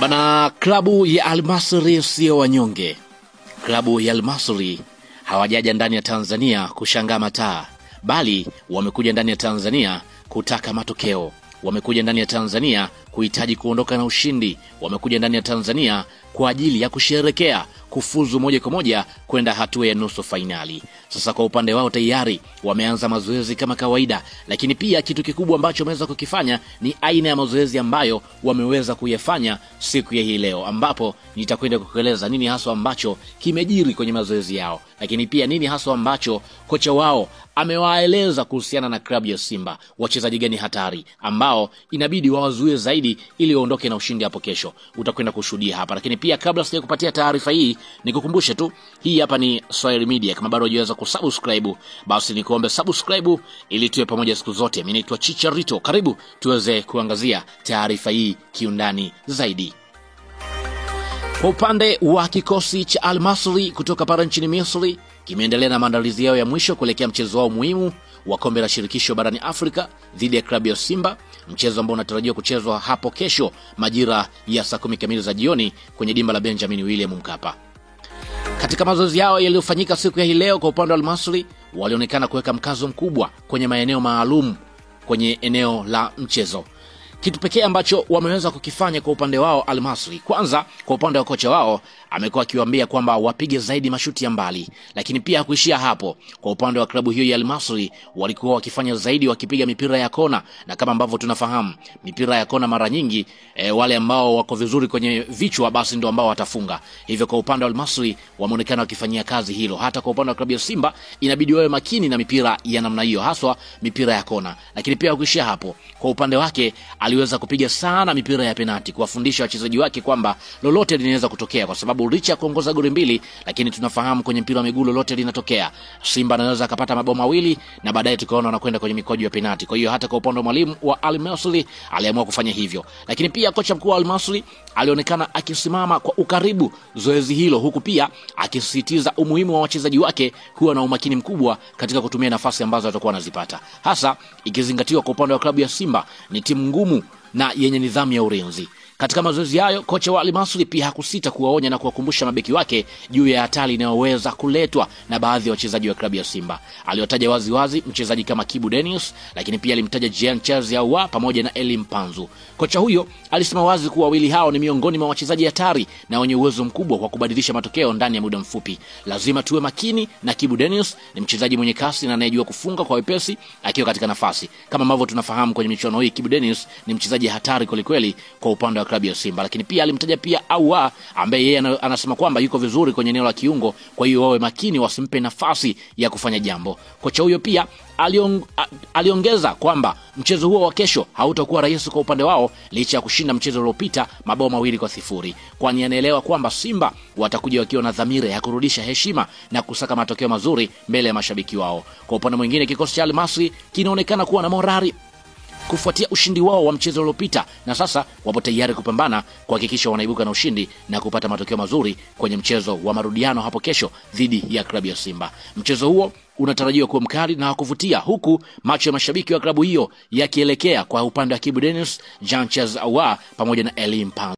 Bana, klabu ya Al Masry sio wanyonge. Klabu ya Al Masry hawajaja ndani ya Tanzania kushangaa mataa, bali wamekuja ndani ya Tanzania kutaka matokeo. Wamekuja ndani ya Tanzania kuhitaji kuondoka na ushindi. Wamekuja ndani ya Tanzania kwa ajili ya kusherehekea kufuzu moja kwa moja kwenda hatua ya nusu finali. Sasa kwa upande wao tayari wameanza mazoezi kama kawaida, lakini pia kitu kikubwa ambacho wameweza kukifanya ni aina ya mazoezi ambayo wameweza kuyafanya siku ya hii leo, ambapo nitakwenda kukueleza nini hasa ambacho kimejiri kwenye mazoezi yao, lakini pia nini hasa ambacho kocha wao amewaeleza kuhusiana na klabu ya Simba, wachezaji gani hatari ambao inabidi wawazuie zaidi ili waondoke na ushindi hapo kesho. Utakwenda kushuhudia hapa, lakini pia kabla sija kupatia taarifa hii nikukumbushe tu, hii hapa ni Swahili Media. Kama bado hujaweza kusubscribe, basi nikuombe subscribe ili tuwe pamoja siku zote. Mimi naitwa Chicharito, karibu tuweze kuangazia taarifa hii kiundani zaidi. Kwa upande wa kikosi cha Al Masry kutoka pale nchini Misri, kimeendelea na maandalizi yao ya mwisho kuelekea mchezo wao muhimu wa kombe la shirikisho barani Afrika dhidi ya klabu ya Simba, mchezo ambao unatarajiwa kuchezwa hapo kesho majira ya saa 10 kamili za jioni kwenye dimba la Benjamin William Mkapa. Katika mazoezi yao yaliyofanyika siku ya hii leo, kwa upande wa Al Masry walionekana kuweka mkazo mkubwa kwenye maeneo maalum kwenye eneo la mchezo. Kitu pekee ambacho wameweza kukifanya kwa upande wao Al Masry, kwanza kwa upande wa kocha wao amekuwa akiwaambia kwamba wapige zaidi mashuti ya mbali, lakini pia hakuishia hapo. Kwa upande wa klabu hiyo ya Al Masry walikuwa wakifanya zaidi wakipiga mipira ya kona, na kama ambavyo tunafahamu mipira ya kona mara nyingi wale ambao wako vizuri kwenye vichwa basi ndio ambao watafunga. Hivyo kwa upande wa Al Masry wameonekana wakifanyia kazi hilo. Hata kwa upande wa klabu ya Simba inabidi wawe makini na mipira ya namna hiyo, haswa mipira ya kona. Lakini pia hakuishia hapo, kwa upande wake aliweza kupiga sana mipira ya penalti, kuwafundisha wachezaji wake kwamba lolote linaweza kutokea, kwa sababu licha ya kuongoza goli mbili, lakini tunafahamu kwenye mpira wa miguu lolote linatokea. Simba anaweza akapata mabao mawili na baadaye tukaona wanakwenda kwenye mikojo ya penalti. Kwa hiyo hata kwa upande wa mwalimu wa Al Masry aliamua kufanya hivyo. Lakini pia kocha mkuu wa Al Masry alionekana akisimama kwa ukaribu zoezi hilo, huku pia akisisitiza umuhimu wa wachezaji wake kuwa na umakini mkubwa katika kutumia nafasi ambazo watakuwa wanazipata, hasa ikizingatiwa kwa upande wa klabu ya Simba ni timu ngumu na yenye nidhamu ya ulinzi. Katika mazoezi hayo kocha wa Al Masry pia hakusita kuwaonya na kuwakumbusha mabeki wake juu ya hatari inayoweza kuletwa na baadhi ya wachezaji wa klabu ya Simba. Aliwataja wazi wazi mchezaji kama Kibu Denis, lakini pia alimtaja Jean Charles Ahoua pamoja na Elie Mpanzu. Kocha huyo alisema wazi kuwa wawili hao ni miongoni mwa wachezaji hatari na wenye uwezo mkubwa kwa kubadilisha matokeo ndani ya muda mfupi. Lazima tuwe makini na Kibu Denis, ni mchezaji mwenye kasi na anayejua kufunga kwa wepesi akiwa katika nafasi. Kama ambavyo tunafahamu kwenye michuano hii Kibu Denis ni mchezaji hatari kweli kwa upande wa klabu ya Simba. Lakini pia alimtaja pia Ahoua ambaye yeye anasema kwamba yuko vizuri kwenye eneo la kiungo, kwa hiyo wawe makini wasimpe nafasi ya kufanya jambo. Kocha huyo pia aliongeza kwamba mchezo huo wa kesho hautakuwa rahisi kwa upande wao licha ya kushinda mchezo uliopita mabao 2-0, kwani anaelewa kwamba Simba watakuja wakiwa na dhamira ya kurudisha heshima na kusaka matokeo mazuri mbele ya mashabiki wao. Kwa upande mwingine kikosi cha Al Masry kinaonekana kuwa na morali kufuatia ushindi wao wa mchezo uliopita, na sasa wapo tayari kupambana kuhakikisha wanaibuka na ushindi na kupata matokeo mazuri kwenye mchezo wa marudiano hapo kesho dhidi ya klabu ya Simba. Mchezo huo unatarajiwa kuwa mkali na kuvutia, huku macho ya mashabiki wa klabu hiyo yakielekea kwa upande wa Kibu Denis, Jean Charles Ahoua pamoja na Elie Mpanzu.